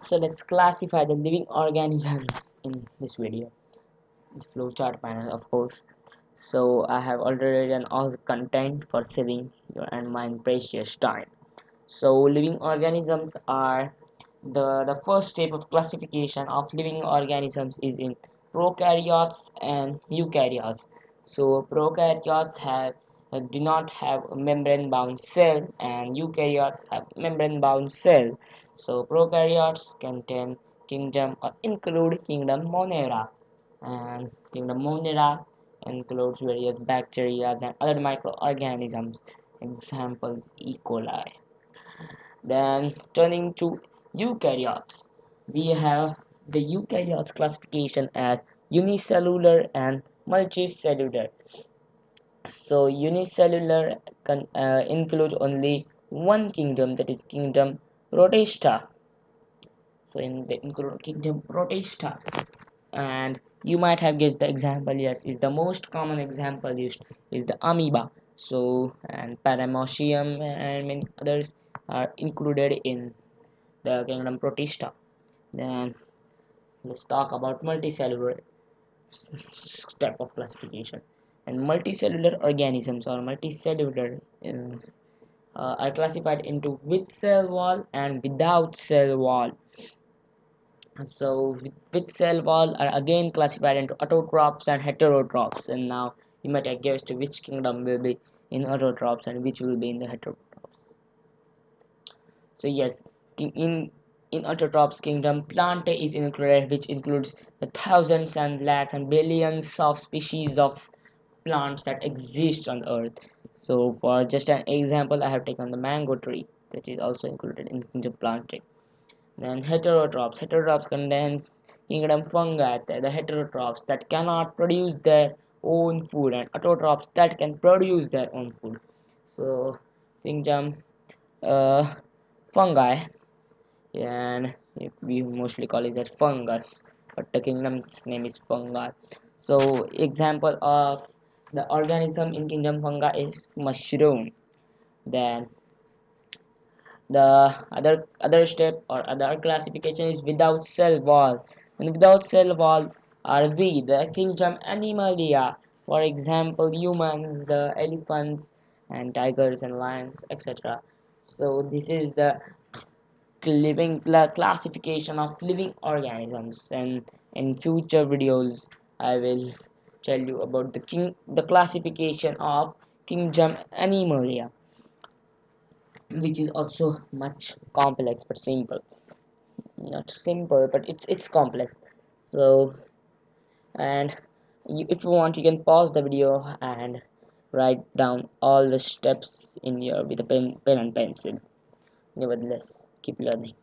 So let's classify the living organisms in this video. The flowchart panel, of course. So I have already done all the content for saving your and my precious time. So living organisms are the first step of classification of living organisms is in prokaryotes and eukaryotes. So prokaryotes do not have a membrane bound cell, and eukaryotes have membrane bound cell. So prokaryotes contain kingdom or include kingdom Monera, and kingdom Monera includes various bacteria and other microorganisms. Examples: E. coli. Then turning to eukaryotes, we have the eukaryotes classification as unicellular and multicellular. So unicellular includes only one kingdom, that is kingdom Protista. So in the include kingdom Protista, and you might have guessed the example. Yes, is the most common example used is the amoeba. So and paramecium and many others are included in the kingdom Protista. Then let's talk about multicellular step of classification. And multicellular organisms or multicellular are classified into with cell wall and without cell wall. So with cell wall are again classified into autotrophs and heterotrophs. And now you might have guessed which kingdom will be in autotrophs and which will be in the heterotrophs. So yes, in autotrophs kingdom, plant is included, which includes the thousands and lakhs and billions of species of plants that exist on earth. So for just an example, I have taken the mango tree, that is also included in kingdom planting. Then heterotrophs contain kingdom fungi, the heterotrophs that cannot produce their own food, and autotrophs that can produce their own food. So kingdom uh, fungi, and we mostly call it as fungus, but the kingdom's name is fungi. So example of the organism in kingdom fungi is mushroom. Then the other step or other classification is without cell wall, and without cell wall are we the kingdom animalia, for example humans, the elephants and tigers and lions, etc. So this is the living classification of living organisms, and in future videos I will tell you about the classification of kingdom animalia, which is also much complex but simple. Not simple, but it's complex. So and if you want, you can pause the video and write down all the steps in your with a pen and pencil. Nevertheless, keep learning.